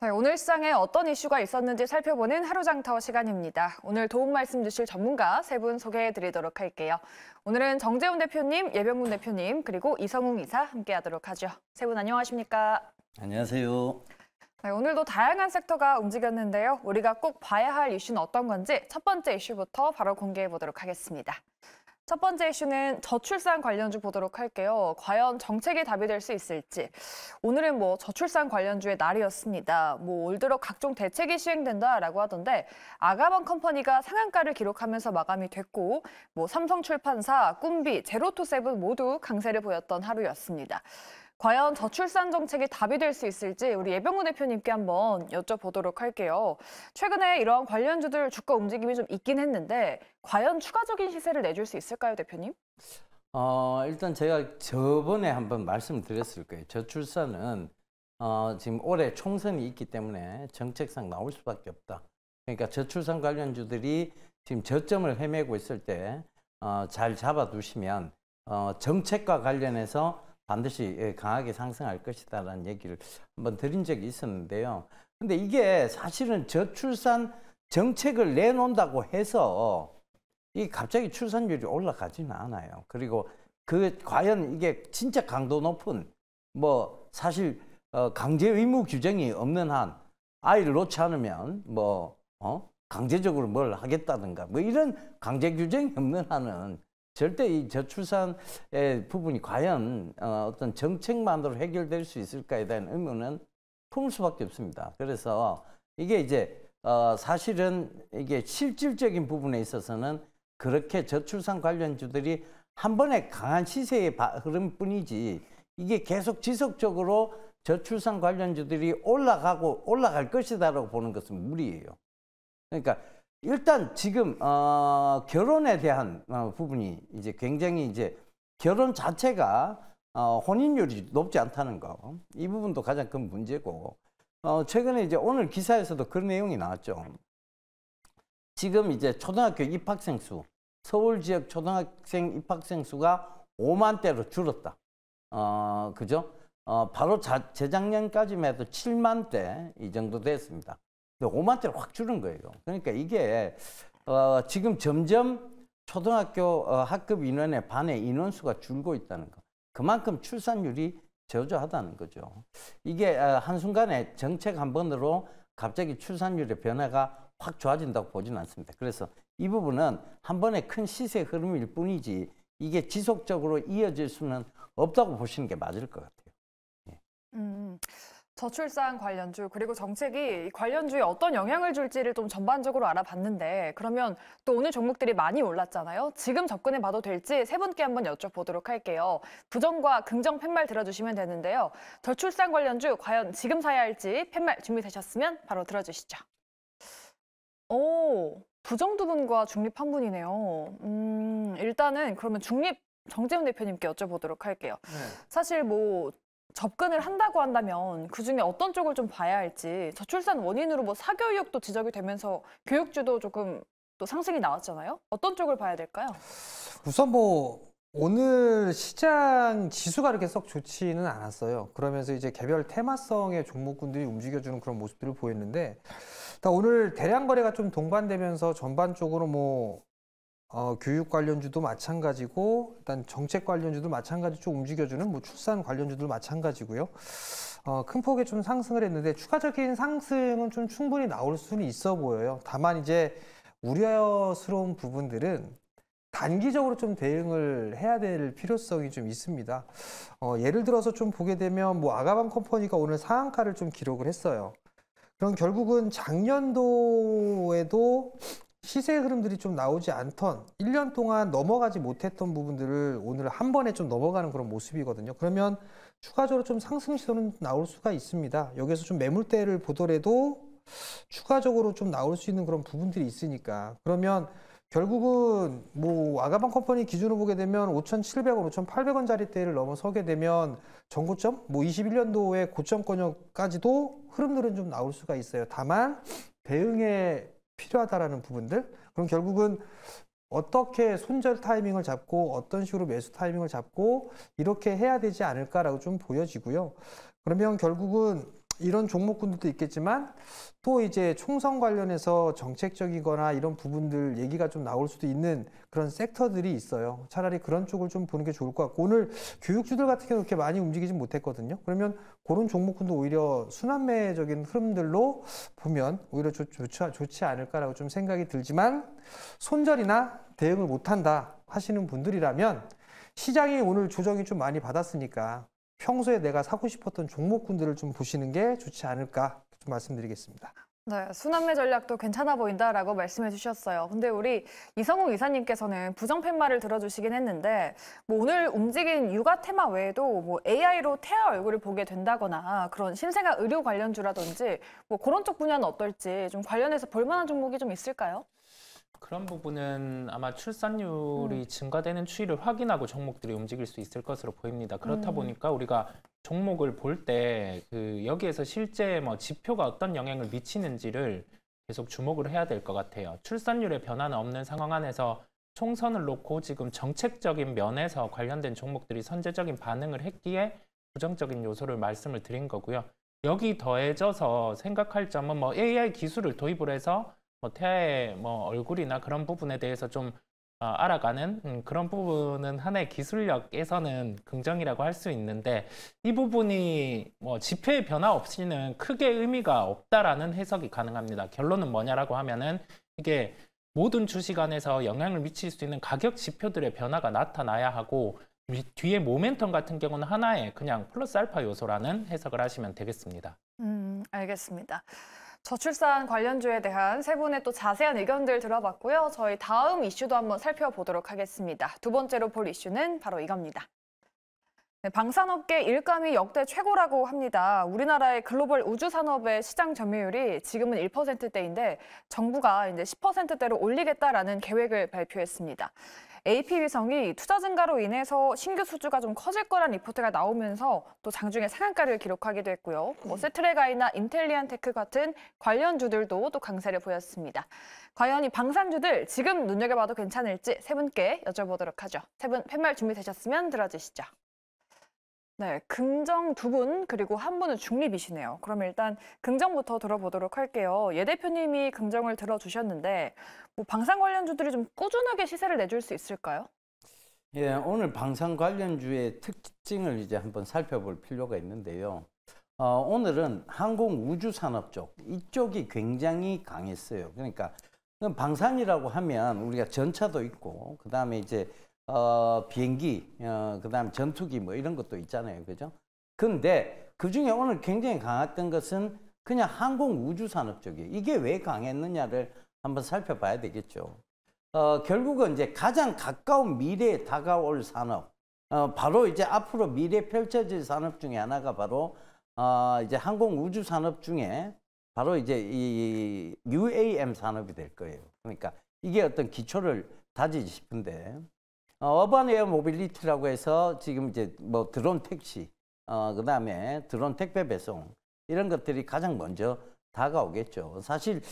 네, 오늘 시장에 어떤 이슈가 있었는지 살펴보는 하루장터 시간입니다. 오늘 도움 말씀 주실 전문가 세 분 소개해드리도록 할게요. 오늘은 정재훈 대표님, 예병문 대표님, 그리고 이성웅 이사 함께하도록 하죠. 세 분 안녕하십니까? 안녕하세요. 네, 오늘도 다양한 섹터가 움직였는데요. 우리가 꼭 봐야 할 이슈는 어떤 건지 첫 번째 이슈부터 바로 공개해 보도록 하겠습니다. 첫 번째 이슈는 저출산 관련주 보도록 할게요. 과연 정책이 답이 될 수 있을지. 오늘은 저출산 관련주의 날이었습니다. 올 들어 각종 대책이 시행된다라고 하던데 아가방 컴퍼니가 상한가를 기록하면서 마감이 됐고 삼성출판사, 꿈비, 제로투세븐 모두 강세를 보였던 하루였습니다. 과연 저출산 정책이 답이 될 수 있을지 우리 예병문 대표님께 한번 여쭤보도록 할게요. 최근에 이러한 관련주들 주가 움직임이 좀 있긴 했는데 과연 추가적인 시세를 내줄 수 있을까요, 대표님? 일단 제가 저번에 한번 말씀드렸을 거예요. 저출산은 지금 올해 총선이 있기 때문에 정책상 나올 수밖에 없다. 그러니까 저출산 관련주들이 지금 저점을 헤매고 있을 때 잘 잡아두시면 정책과 관련해서 반드시 강하게 상승할 것이다라는 얘기를 한번 드린 적이 있었는데요. 근데 이게 사실은 저출산 정책을 내놓는다고 해서 이 갑자기 출산율이 올라가지는 않아요. 그리고 과연 이게 진짜 강도 높은 사실 강제 의무 규정이 없는 한 아이를 놓지 않으면 강제적으로 뭘 하겠다든가 이런 강제 규정이 없는 한은 절대 이 저출산의 부분이 과연 어떤 정책만으로 해결될 수 있을까에 대한 의문은 품을 수밖에 없습니다. 그래서 이게 이제 사실은 이게 실질적인 부분에 있어서는 그렇게 저출산 관련주들이 한 번에 강한 시세의 흐름뿐이지 이게 계속 지속적으로 저출산 관련주들이 올라갈 것이다라고 보는 것은 무리예요. 그러니까 일단 지금 결혼에 대한 부분이 이제 굉장히 이제 결혼 자체가 혼인율이 높지 않다는 거, 이 부분도 가장 큰 문제고 최근에 이제 오늘 기사에서도 그런 내용이 나왔죠. 지금 이제 초등학교 입학생 수, 서울 지역 초등학생 입학생 수가 5만 대로 줄었다. 그죠? 바로 재작년까지만 해도 7만 대 이 정도 됐습니다. 5만 대로 확 줄은 거예요. 그러니까 이게 지금 점점 초등학교 학급 인원의 반의 인원수가 줄고 있다는 거. 그만큼 출산율이 저조하다는 거죠. 이게 한순간에 정책 한 번으로 갑자기 출산율의 변화가 확 좋아진다고 보지는 않습니다. 그래서 이 부분은 한 번의 큰 시세 흐름일 뿐이지 이게 지속적으로 이어질 수는 없다고 보시는 게 맞을 것 같아요. 예. 저출산 관련주 그리고 정책이 관련주에 어떤 영향을 줄지를 좀 전반적으로 알아봤는데 그러면 또 오늘 종목들이 많이 올랐잖아요. 지금 접근해 봐도 될지 세 분께 한번 여쭤보도록 할게요. 부정과 긍정 팻말 들어주시면 되는데요. 저출산 관련주 과연 지금 사야 할지 팻말 준비되셨으면 바로 들어주시죠. 오, 부정 두 분과 중립 한 분이네요. 일단은 그러면 중립 정재훈 대표님께 여쭤보도록 할게요. 네. 사실 접근을 한다고 한다면 그중에 어떤 쪽을 좀 봐야 할지 저출산 원인으로 사교 의혹도 지적이 되면서 교육주도 조금 또 상승이 나왔잖아요. 어떤 쪽을 봐야 될까요? 우선 오늘 시장 지수가 그렇게 썩 좋지는 않았어요. 그러면서 이제 개별 테마성의 종목군들이 움직여주는 그런 모습들을 보였는데 오늘 대량 거래가 좀 동반되면서 전반적으로 교육 관련주도 마찬가지고 일단 정책 관련주도 마찬가지 좀 움직여주는 출산 관련주도 마찬가지고요. 큰 폭의 좀 상승을 했는데 추가적인 상승은 좀 충분히 나올 수는 있어 보여요. 다만 이제 우려스러운 부분들은 단기적으로 좀 대응을 해야 될 필요성이 좀 있습니다. 예를 들어서 좀 보게 되면 아가방 컴퍼니가 오늘 상한가를 좀 기록을 했어요. 그럼 결국은 작년도에도 시세 흐름들이 좀 나오지 않던 1년 동안 넘어가지 못했던 부분들을 오늘 한 번에 좀 넘어가는 그런 모습이거든요. 그러면 추가적으로 좀 상승 시도는 나올 수가 있습니다. 여기서 좀 매물대를 보더라도 추가적으로 좀 나올 수 있는 그런 부분들이 있으니까 그러면 결국은 아가방 컴퍼니 기준으로 보게 되면 5,700원, 5,800원짜리대를 넘어서게 되면 전고점, 21년도의 고점권역까지도 흐름들은 좀 나올 수가 있어요. 다만 대응에 필요하다라는 부분들, 그럼 결국은 어떻게 손절 타이밍을 잡고 어떤 식으로 매수 타이밍을 잡고 이렇게 해야 되지 않을까라고 좀 보여지고요. 그러면 결국은 이런 종목군들도 있겠지만 또 이제 총선 관련해서 정책적이거나 이런 부분들 얘기가 좀 나올 수도 있는 그런 섹터들이 있어요. 차라리 그런 쪽을 좀 보는 게 좋을 것 같고 오늘 교육주들 같은 경우 그렇게 많이 움직이지 못했거든요. 그러면 그런 종목군도 오히려 순환매적인 흐름들로 보면 오히려 좋지 않을까라고 좀 생각이 들지만 손절이나 대응을 못한다 하시는 분들이라면 시장이 오늘 조정이 좀 많이 받았으니까 평소에 내가 사고 싶었던 종목군들을 좀 보시는 게 좋지 않을까 좀 말씀드리겠습니다. 네, 순환매 전략도 괜찮아 보인다라고 말씀해 주셨어요. 근데 우리 이성욱 이사님께서는 부정팻말을 들어주시긴 했는데 뭐 오늘 움직인 육아 테마 외에도 뭐 AI로 태아 얼굴을 보게 된다거나 그런 신생아 의료 관련주라든지 뭐 그런 쪽 분야는 어떨지 좀 관련해서 볼만한 종목이 좀 있을까요? 그런 부분은 아마 출산율이 증가되는 추이를 확인하고 종목들이 움직일 수 있을 것으로 보입니다. 그렇다 보니까 우리가 종목을 볼 때 여기에서 실제 뭐 지표가 어떤 영향을 미치는지를 계속 주목을 해야 될 것 같아요. 출산율의 변화는 없는 상황 안에서 총선을 놓고 지금 정책적인 면에서 관련된 종목들이 선제적인 반응을 했기에 부정적인 요소를 말씀을 드린 거고요. 여기 더해져서 생각할 점은 뭐 AI 기술을 도입을 해서 뭐 태아의 뭐 얼굴이나 그런 부분에 대해서 좀 알아가는 그런 부분은 하나의 기술력에서는 긍정이라고 할 수 있는데 이 부분이 뭐 지표의 변화 없이는 크게 의미가 없다라는 해석이 가능합니다. 결론은 뭐냐라고 하면은 이게 모든 주식 안에서 영향을 미칠 수 있는 가격 지표들의 변화가 나타나야 하고 뒤에 모멘텀 같은 경우는 하나의 그냥 플러스 알파 요소라는 해석을 하시면 되겠습니다. 알겠습니다. 저출산 관련주에 대한 세 분의 또 자세한 의견들 들어봤고요. 저희 다음 이슈도 한번 살펴보도록 하겠습니다. 두 번째로 볼 이슈는 바로 이겁니다. 네, 방산업계 일감이 역대 최고라고 합니다. 우리나라의 글로벌 우주산업의 시장 점유율이 지금은 1%대인데 정부가 이제 10%대로 올리겠다라는 계획을 발표했습니다. AP위성이 투자 증가로 인해서 신규 수주가 좀 커질 거란 리포트가 나오면서 또 장중에 상한가를 기록하기도 했고요. 뭐 세트레가이나 인텔리안테크 같은 관련주들도 또 강세를 보였습니다. 과연 이 방산주들 지금 눈여겨봐도 괜찮을지 세 분께 여쭤보도록 하죠. 세 분 팻말 준비되셨으면 들어주시죠. 네, 긍정 두 분 그리고 한 분은 중립이시네요. 그럼 일단 긍정부터 들어보도록 할게요. 예 대표님이 긍정을 들어주셨는데 뭐 방산 관련주들이 좀 꾸준하게 시세를 내줄 수 있을까요? 예, 오늘 방산 관련주의 특징을 이제 한번 살펴볼 필요가 있는데요. 오늘은 항공 우주 산업 쪽 이쪽이 굉장히 강했어요. 그러니까 방산이라고 하면 우리가 전차도 있고 그다음에 이제 비행기, 그다음 전투기 뭐 이런 것도 있잖아요. 그죠? 근데 그중에 오늘 굉장히 강했던 것은 그냥 항공 우주 산업 쪽이에요. 이게 왜 강했느냐를 한번 살펴봐야 되겠죠. 결국은 이제 가장 가까운 미래에 다가올 산업, 바로 이제 앞으로 미래에 펼쳐질 산업 중에 하나가 바로 이제 항공 우주 산업 중에 바로 이제 이 UAM 산업이 될 거예요. 그러니까 이게 어떤 기초를 다지지 싶은데 어반 에어 모빌리티라고 해서 지금 이제 뭐 드론 택시, 그다음에 드론 택배 배송 이런 것들이 가장 먼저 다가오겠죠. 사실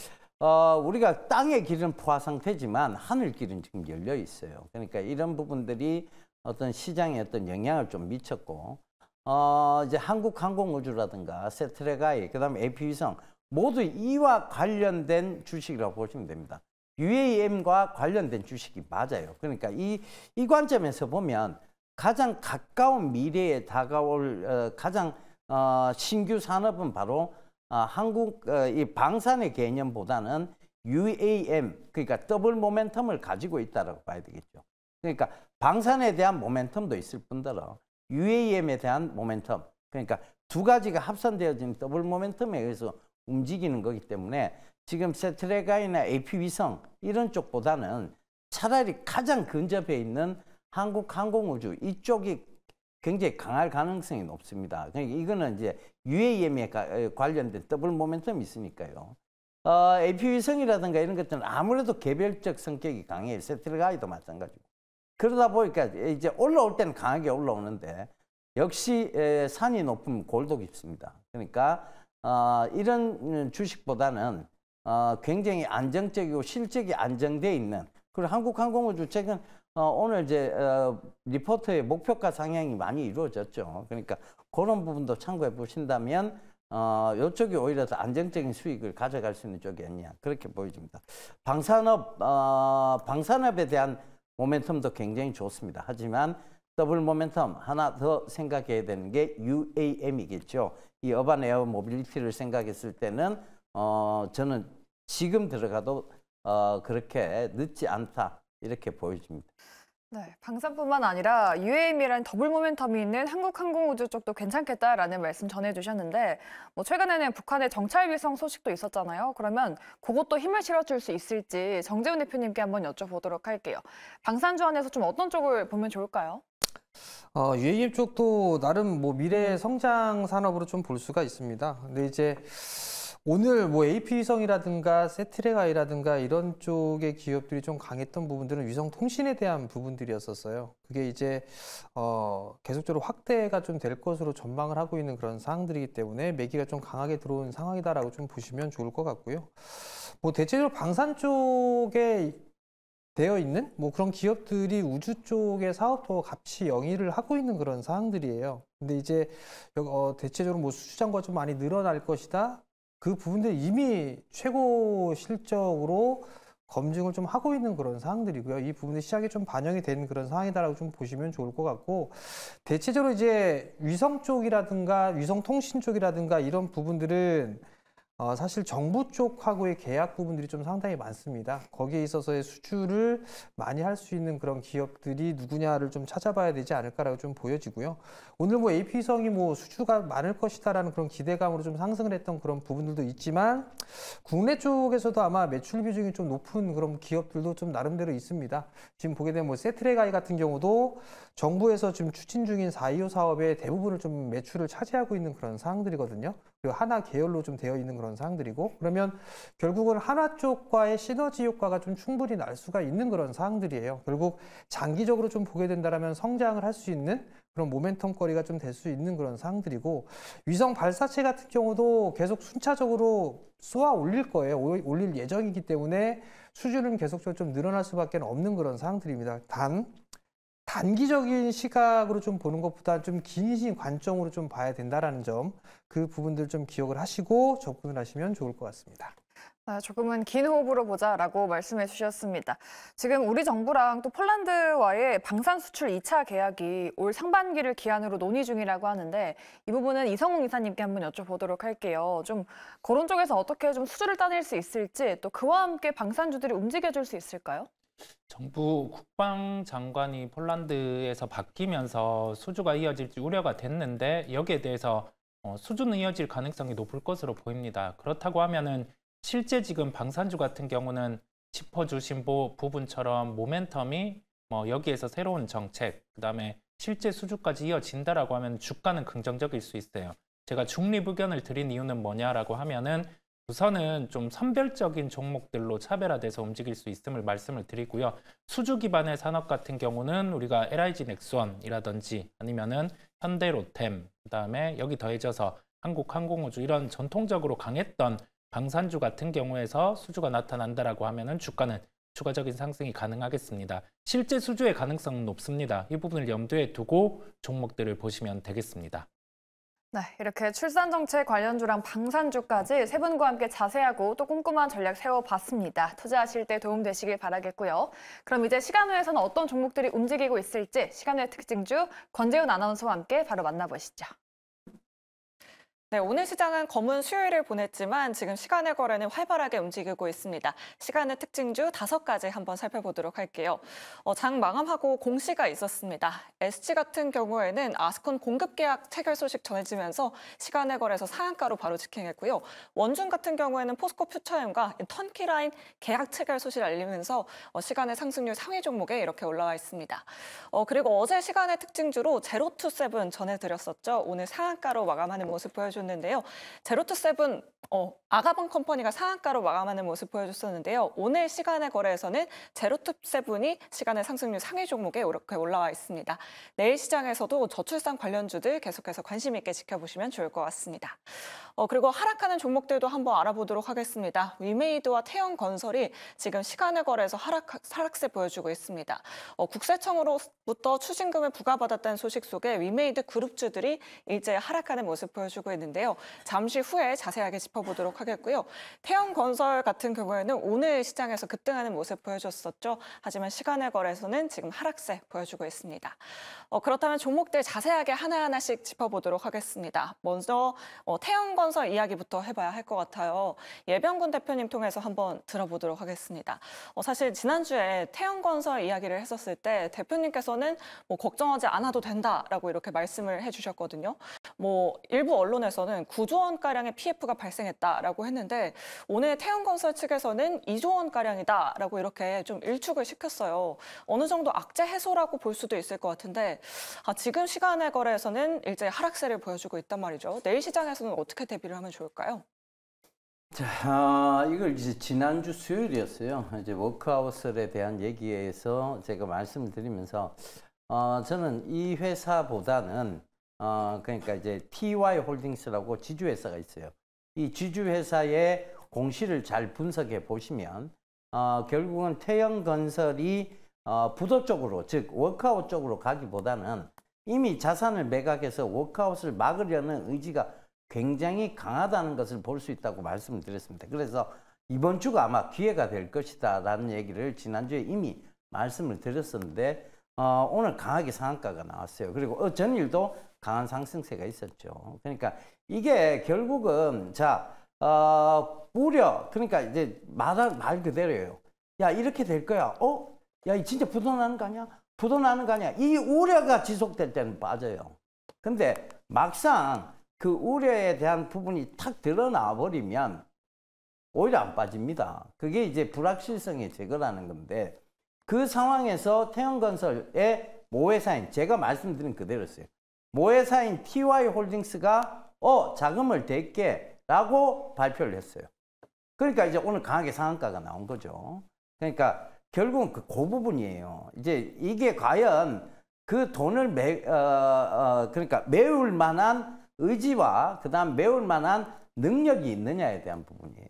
우리가 땅의 길은 포화 상태지만 하늘 길은 지금 열려 있어요. 그러니까 이런 부분들이 어떤 시장에 어떤 영향을 좀 미쳤고 이제 한국항공우주라든가 세트레가이, 그다음에 AP위성 모두 이와 관련된 주식이라고 보시면 됩니다. UAM과 관련된 주식이 맞아요. 그러니까 이 관점에서 보면 가장 가까운 미래에 다가올 가장 신규 산업은 바로 이 방산의 개념보다는 UAM, 그러니까 더블 모멘텀을 가지고 있다고 봐야 되겠죠. 그러니까 방산에 대한 모멘텀도 있을 뿐더러 UAM에 대한 모멘텀, 그러니까 두 가지가 합산되어진 더블 모멘텀에 의해서 움직이는 거기 때문에 지금 세트레가이나 AP위성 이런 쪽보다는 차라리 가장 근접해 있는 한국항공우주 이쪽이 굉장히 강할 가능성이 높습니다. 그러니까 이거는 이제 UAM에 관련된 더블 모멘텀이 있으니까요. AP위성이라든가 이런 것들은 아무래도 개별적 성격이 강해요. 세트레가이도 마찬가지고. 그러다 보니까 이제 올라올 때는 강하게 올라오는데 역시 산이 높으면 골도 깊습니다. 그러니까 이런 주식보다는 굉장히 안정적이고 실적이 안정되어 있는, 그리고 한국항공우주 최근 오늘 이제 리포트의 목표가 상향이 많이 이루어졌죠. 그러니까 그런 부분도 참고해 보신다면 이쪽이 오히려 더 안정적인 수익을 가져갈 수 있는 쪽이 아니냐 그렇게 보여집니다. 방산업에 대한 모멘텀도 굉장히 좋습니다. 하지만 더블 모멘텀 하나 더 생각해야 되는 게 UAM이겠죠. 이 어반 에어 모빌리티를 생각했을 때는 저는 지금 들어가도 그렇게 늦지 않다 이렇게 보여집니다. 네, 방산뿐만 아니라 UAM이라는 더블 모멘텀이 있는 한국항공우주 쪽도 괜찮겠다라는 말씀 전해주셨는데 뭐 최근에는 북한의 정찰위성 소식도 있었잖아요. 그러면 그것도 힘을 실어줄 수 있을지 정재훈 대표님께 한번 여쭤보도록 할게요. 방산주 안에서 좀 어떤 쪽을 보면 좋을까요? UAM 쪽도 나름 뭐 미래 성장 산업으로 좀 볼 수가 있습니다. 근데 이제 오늘 뭐 AP위성이라든가 세트레가이라든가 이런 쪽의 기업들이 좀 강했던 부분들은 위성 통신에 대한 부분들이었었어요. 그게 이제 계속적으로 확대가 좀 될 것으로 전망을 하고 있는 그런 사항들이기 때문에 매기가 좀 강하게 들어온 상황이다라고 좀 보시면 좋을 것 같고요. 뭐 대체적으로 방산 쪽에 되어 있는 뭐 그런 기업들이 우주 쪽의 사업도 같이 영위를 하고 있는 그런 사항들이에요. 근데 이제 대체적으로 뭐 수주장과 좀 많이 늘어날 것이다. 그 부분들이 이미 최고 실적으로 검증을 좀 하고 있는 그런 사항들이고요. 이 부분이 시장에 좀 반영이 된 그런 상황이다라고 좀 보시면 좋을 것 같고, 대체적으로 이제 위성 쪽이라든가 위성 통신 쪽이라든가 이런 부분들은 사실 정부 쪽하고의 계약 부분들이 좀 상당히 많습니다. 거기에 있어서의 수주를 많이 할 수 있는 그런 기업들이 누구냐를 좀 찾아봐야 되지 않을까라고 좀 보여지고요. 오늘 뭐 AP성이 뭐 수주가 많을 것이다라는 그런 기대감으로 좀 상승을 했던 그런 부분들도 있지만 국내 쪽에서도 아마 매출 비중이 좀 높은 그런 기업들도 좀 나름대로 있습니다. 지금 보게 되면 뭐 세트레가이 같은 경우도 정부에서 지금 추진 중인 4.25 사업의 대부분을 좀 매출을 차지하고 있는 그런 사항들이거든요. 그리고 하나 계열로 좀 되어 있는 그런 사항들이고, 그러면 결국은 하나 쪽과의 시너지 효과가 좀 충분히 날 수가 있는 그런 사항들이에요. 결국 장기적으로 좀 보게 된다면 성장을 할 수 있는 그런 모멘텀 거리가 좀 될 수 있는 그런 사항들이고, 위성 발사체 같은 경우도 계속 순차적으로 쏘아 올릴 거예요. 올릴 예정이기 때문에 수주는 계속적으로 좀 늘어날 수밖에 없는 그런 사항들입니다. 단기적인 시각으로 좀 보는 것보다 좀 긴 관점으로 좀 봐야 된다라는 점, 그 부분들 좀 기억을 하시고 접근을 하시면 좋을 것 같습니다. 조금은 긴 호흡으로 보자라고 말씀해 주셨습니다. 지금 우리 정부랑 또 폴란드와의 방산 수출 2차 계약이 올 상반기를 기한으로 논의 중이라고 하는데 이 부분은 이성웅 이사님께 한번 여쭤보도록 할게요. 좀 그런 쪽에서 어떻게 좀 수주를 따낼 수 있을지, 또 그와 함께 방산주들이 움직여줄 수 있을까요? 정부 국방장관이 폴란드에서 바뀌면서 수주가 이어질지 우려가 됐는데 여기에 대해서 수주는 이어질 가능성이 높을 것으로 보입니다. 그렇다고 하면은 실제 지금 방산주 같은 경우는 짚어주신 부분처럼 모멘텀이 여기에서 새로운 정책, 그다음에 실제 수주까지 이어진다라고 하면 주가는 긍정적일 수 있어요. 제가 중립 의견을 드린 이유는 뭐냐라고 하면은 우선은 좀 선별적인 종목들로 차별화돼서 움직일 수 있음을 말씀을 드리고요. 수주 기반의 산업 같은 경우는 우리가 LIG 넥스원이라든지 아니면은 현대로템, 그다음에 여기 더해져서 한국항공우주 이런 전통적으로 강했던 방산주 같은 경우에서 수주가 나타난다라고 하면은 주가는 추가적인 상승이 가능하겠습니다. 실제 수주의 가능성은 높습니다. 이 부분을 염두에 두고 종목들을 보시면 되겠습니다. 네, 이렇게 출산정책 관련주랑 방산주까지 세 분과 함께 자세하고 또 꼼꼼한 전략 세워봤습니다. 투자하실 때 도움되시길 바라겠고요. 그럼 이제 시간후에서는 어떤 종목들이 움직이고 있을지 시간후의 특징주 권재훈 아나운서와 함께 바로 만나보시죠. 네, 오늘 시장은 검은 수요일을 보냈지만 지금 시간의 거래는 활발하게 움직이고 있습니다. 시간의 특징주 5가지 한번 살펴보도록 할게요. 장 마감하고 공시가 있었습니다. SG 같은 경우에는 아스콘 공급 계약 체결 소식 전해지면서 시간의 거래에서 상한가로 바로 직행했고요. 원중 같은 경우에는 포스코 퓨처엠과 턴키라인 계약 체결 소식을 알리면서 시간의 상승률 상위 종목에 이렇게 올라와 있습니다. 그리고 어제 시간의 특징주로 제로투세븐 전해드렸었죠. 오늘 상한가로 마감하는 모습 보여주셨는데요. 제로투세븐 아가방 컴퍼니가 상한가로 마감하는 모습 보여줬었는데요. 오늘 시간의 거래에서는 제로투세븐이 시간의 상승률 상위 종목에 이렇게 올라와 있습니다. 내일 시장에서도 저출산 관련주들 계속해서 관심 있게 지켜보시면 좋을 것 같습니다. 그리고 하락하는 종목들도 한번 알아보도록 하겠습니다. 위메이드와 태영건설이 지금 시간의 거래에서 하락세 보여주고 있습니다. 국세청으로부터 추징금을 부과받았다는 소식 속에 위메이드 그룹주들이 일제 하락하는 모습 보여주고 있는데 있는데요. 잠시 후에 자세하게 짚어보도록 하겠고요. 태형건설 같은 경우에는 오늘 시장에서 급등하는 모습 보여줬었죠. 하지만 시간의 거래소는 지금 하락세 보여주고 있습니다. 그렇다면 종목들 자세하게 하나하나씩 짚어보도록 하겠습니다. 먼저 태형건설 이야기부터 해봐야 할 것 같아요. 예병군 대표님 통해서 한번 들어보도록 하겠습니다. 사실 지난주에 태형건설 이야기를 했었을 때 대표님께서는 뭐 걱정하지 않아도 된다라고 이렇게 말씀을 해주셨거든요. 뭐 일부 언론에서는 9조 원가량의 PF가 발생했다라고 했는데 오늘 태형건설 측에서는 2조 원가량이다라고 이렇게 좀 일축을 시켰어요. 어느 정도 악재 해소라고 볼 수도 있을 것 같은데 지금 시간의 거래에서는 일제 하락세를 보여주고 있단 말이죠. 내일 시장에서는 어떻게 대비를 하면 좋을까요? 자, 이걸 이제 지난주 수요일이었어요. 이제 워크아웃에 대한 얘기에서 제가 말씀을 드리면서 저는 이 회사보다는 그러니까 이제 TY 홀딩스라고 지주회사가 있어요. 이 지주회사의 공시를 잘 분석해 보시면 결국은 태형건설이 부도 쪽으로, 즉 워크아웃 쪽으로 가기보다는 이미 자산을 매각해서 워크아웃을 막으려는 의지가 굉장히 강하다는 것을 볼 수 있다고 말씀을 드렸습니다. 그래서 이번 주가 아마 기회가 될 것이다 라는 얘기를 지난주에 이미 말씀을 드렸었는데 오늘 강하게 상한가가 나왔어요. 그리고 전일도 강한 상승세가 있었죠. 그러니까 이게 결국은 우려, 그러니까 이제 말 그대로예요. 야, 이렇게 될 거야. 야, 진짜 부도 나는 거 아니야? 부도 나는 거 아니야? 이 우려가 지속될 때는 빠져요. 근데 막상 그 우려에 대한 부분이 탁 드러나 버리면 오히려 안 빠집니다. 그게 이제 불확실성의 제거라는 건데 그 상황에서 태형건설의 모회사인, 제가 말씀드린 그대로였어요. 모회사인 TY 홀딩스가 자금을 댈게 라고 발표를 했어요. 그러니까 이제 오늘 강하게 상한가가 나온 거죠. 그러니까 결국은 그 부분이에요. 이제 이게 과연 그 돈을 그러니까 메울 만한 의지와 그다음 메울 만한 능력이 있느냐에 대한 부분이에요.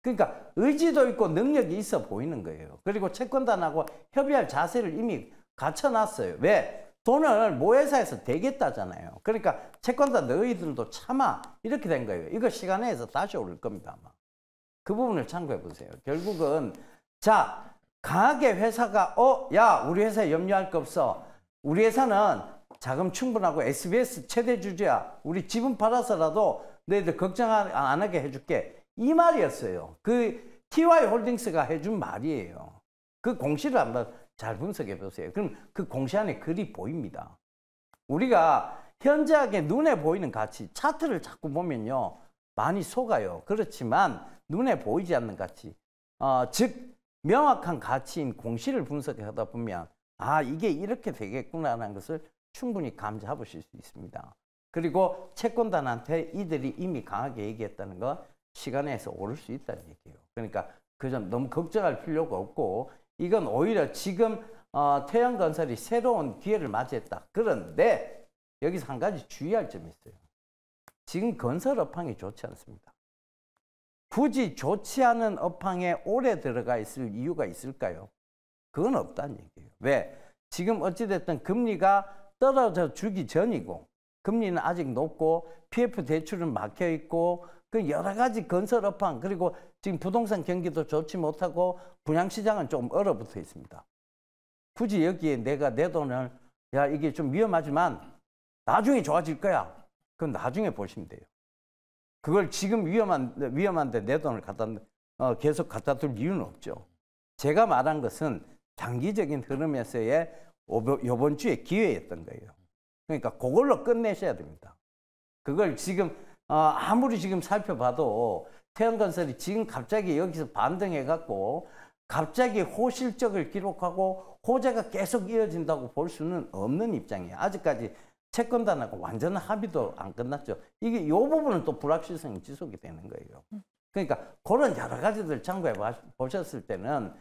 그러니까 의지도 있고 능력이 있어 보이는 거예요. 그리고 채권단하고 협의할 자세를 이미 갖춰놨어요. 왜? 돈을 모회사에서 대겠다잖아요. 그러니까 채권단 너희들도 참아 이렇게 된 거예요. 이거 시간에서 다시 오를 겁니다. 아마. 그 부분을 참고해 보세요. 결국은 강하게 회사가 야, 우리 회사에 염려할 거 없어. 우리 회사는 자금 충분하고 SBS 최대 주주야. 우리 지분 팔아서라도 너희들 걱정 안 하게 해줄게. 이 말이었어요. 그 TY 홀딩스가 해준 말이에요. 그 공시를 한번 잘 분석해 보세요. 그럼 그 공시 안에 글이 보입니다. 우리가 현저하게 눈에 보이는 가치, 차트를 자꾸 보면요. 많이 속아요. 그렇지만 눈에 보이지 않는 가치, 즉 명확한 가치인 공시를 분석하다 보면 이게 이렇게 되겠구나라는 것을 충분히 감지해보실 수 있습니다. 그리고 채권단한테 이들이 이미 강하게 얘기했다는 거 시간에서 오를 수 있다는 얘기예요. 그러니까 그 점 너무 걱정할 필요가 없고 이건 오히려 지금 태형건설이 새로운 기회를 맞이했다. 그런데 여기서 한 가지 주의할 점이 있어요. 지금 건설 업황이 좋지 않습니다. 굳이 좋지 않은 업황에 오래 들어가 있을 이유가 있을까요? 그건 없다는 얘기예요. 왜? 지금 어찌됐든 금리가 떨어져 주기 전이고 금리는 아직 높고 PF 대출은 막혀 있고 그 여러 가지 건설 업황 그리고 지금 부동산 경기도 좋지 못하고 분양시장은 좀 얼어붙어 있습니다. 굳이 여기에 내가 내 돈을 이게 좀 위험하지만 나중에 좋아질 거야. 그건 나중에 보시면 돼요. 그걸 지금 위험한데 내 돈을 계속 갖다 둘 이유는 없죠. 제가 말한 것은 단기적인 흐름에서의 이번 주에 기회였던 거예요. 그러니까 그걸로 끝내셔야 됩니다. 그걸 지금 아무리 지금 살펴봐도 태형건설이 지금 갑자기 여기서 반등해갖고 갑자기 호실적을 기록하고 호재가 계속 이어진다고 볼 수는 없는 입장이에요. 아직까지 채권단하고 완전 합의도 안 끝났죠. 이게 이 부분은 또 불확실성이 지속이 되는 거예요. 그러니까 그런 여러 가지들 참고해 보셨을 때는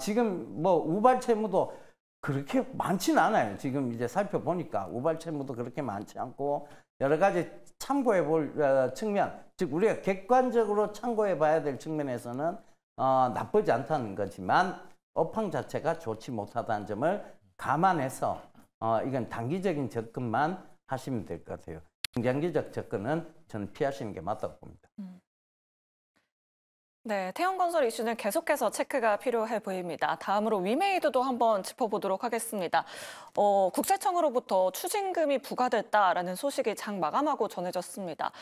지금 뭐 우발 채무도 그렇게 많지는 않아요. 지금 이제 살펴보니까 우발 채무도 그렇게 많지 않고 여러 가지 참고해 볼 측면, 즉 우리가 객관적으로 참고해 봐야 될 측면에서는 나쁘지 않다는 거지만 업황 자체가 좋지 못하다는 점을 감안해서 이건 단기적인 접근만 하시면 될 것 같아요. 중장기적 접근은 저는 피하시는 게 맞다고 봅니다. 네, 태형건설 이슈는 계속해서 체크가 필요해 보입니다. 다음으로 위메이드도 한번 짚어보도록 하겠습니다. 국세청으로부터 추징금이 부과됐다라는 소식이 장 마감하고 전해졌습니다.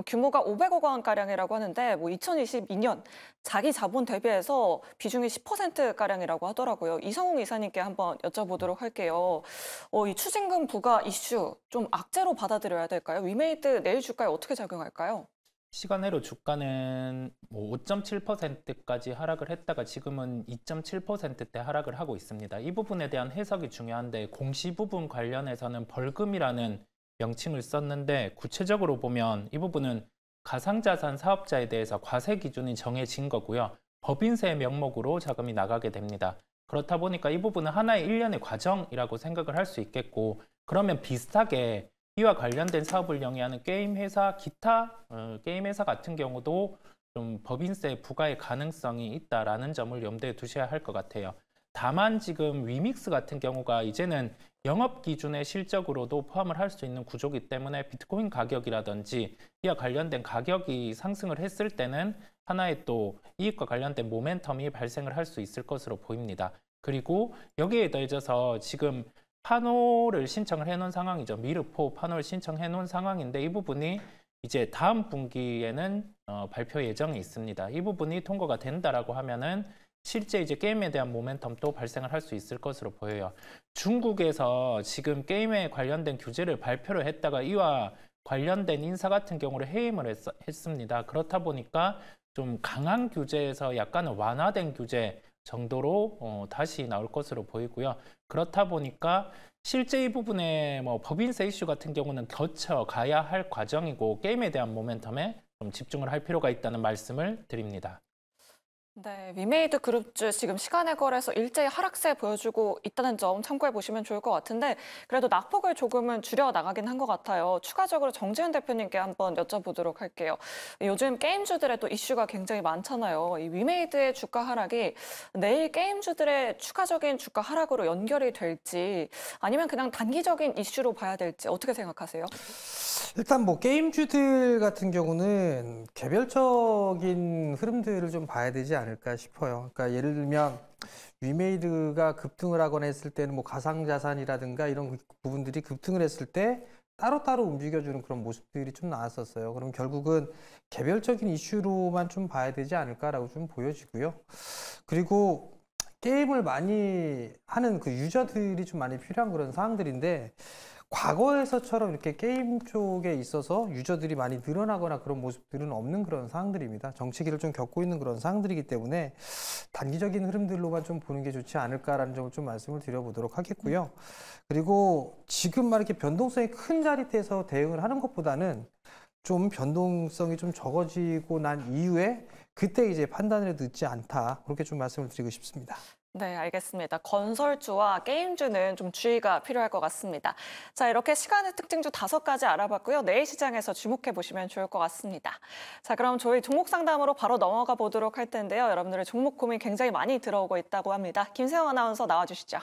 규모가 500억 원가량이라고 하는데 2022년 자기 자본 대비해서 비중이 10%가량이라고 하더라고요. 이성웅 이사님께 한번 여쭤보도록 할게요. 이 추징금 부과 이슈 좀 악재로 받아들여야 될까요? 위메이드 내일 주가에 어떻게 작용할까요? 시간외로 주가는 5.7%까지 하락을 했다가 지금은 2.7%대 하락을 하고 있습니다. 이 부분에 대한 해석이 중요한데 공시 부분 관련해서는 벌금이라는 명칭을 썼는데 구체적으로 보면 이 부분은 가상자산 사업자에 대해서 과세 기준이 정해진 거고요. 법인세 명목으로 자금이 나가게 됩니다. 그렇다 보니까 이 부분은 하나의 일련의 과정이라고 생각을 할 수 있겠고 그러면 비슷하게 이와 관련된 사업을 영위하는 게임 회사, 기타 게임 회사 같은 경우도 좀 법인세 부과의 가능성이 있다라는 점을 염두에 두셔야 할 것 같아요. 다만 지금 위믹스 같은 경우가 이제는 영업 기준의 실적으로도 포함을 할 수 있는 구조이기 때문에 비트코인 가격이라든지 이와 관련된 가격이 상승을 했을 때는 하나의 또 이익과 관련된 모멘텀이 발생을 할 수 있을 것으로 보입니다. 그리고 여기에 더해져서 지금 판호를 신청을 해놓은 상황이죠. 미르포 판호를 신청해 놓은 상황인데 이 부분이 이제 다음 분기에는 발표 예정이 있습니다. 이 부분이 통과가 된다라고 하면은 실제 이제 게임에 대한 모멘텀도 발생을 할 수 있을 것으로 보여요. 중국에서 지금 게임에 관련된 규제를 발표를 했다가 이와 관련된 인사 같은 경우를 해임을 했습니다. 그렇다 보니까 좀 강한 규제에서 약간은 완화된 규제 정도로 다시 나올 것으로 보이고요. 그렇다 보니까 실제 이 부분에 법인세 이슈 같은 경우는 거쳐가야 할 과정이고 게임에 대한 모멘텀에 좀 집중을 할 필요가 있다는 말씀을 드립니다. 네, 위메이드 그룹주 지금 시간의 거래에서 일제히 하락세 보여주고 있다는 점 참고해 보시면 좋을 것 같은데 그래도 낙폭을 조금은 줄여 나가긴 한 것 같아요. 추가적으로 정재현 대표님께 한번 여쭤보도록 할게요. 요즘 게임주들의 또 이슈가 굉장히 많잖아요. 이 위메이드의 주가 하락이 내일 게임주들의 추가적인 주가 하락으로 연결이 될지 아니면 그냥 단기적인 이슈로 봐야 될지 어떻게 생각하세요? 일단 뭐 게임주들 같은 경우는 개별적인 흐름들을 좀 봐야 되지 않을까 싶어요. 그러니까 예를 들면 위메이드가 급등을 하거나 했을 때는 뭐 가상자산이라든가 이런 부분들이 급등을 했을 때 따로따로 움직여주는 그런 모습들이 좀 나왔었어요. 그럼 결국은 개별적인 이슈로만 좀 봐야 되지 않을까라고 좀 보여지고요. 그리고 게임을 많이 하는 그 유저들이 좀 많이 필요한 그런 상황들인데 과거에서처럼 이렇게 게임 쪽에 있어서 유저들이 많이 늘어나거나 그런 모습들은 없는 그런 상황들입니다. 정체기를 좀 겪고 있는 그런 상황들이기 때문에 단기적인 흐름들로만 좀 보는 게 좋지 않을까라는 점을 좀 말씀을 드려보도록 하겠고요. 그리고 지금 막 이렇게 변동성이 큰 자리대에서 대응을 하는 것보다는 좀 변동성이 좀 적어지고 난 이후에 그때 이제 판단을 해도 늦지 않다. 그렇게 좀 말씀을 드리고 싶습니다. 네, 알겠습니다. 건설주와 게임주는 좀 주의가 필요할 것 같습니다. 자, 이렇게 시간의 특징주 5가지 알아봤고요. 내일 시장에서 주목해 보시면 좋을 것 같습니다. 자, 그럼 저희 종목 상담으로 바로 넘어가 보도록 할 텐데요. 여러분들의 종목 고민 굉장히 많이 들어오고 있다고 합니다. 김세영 아나운서 나와주시죠.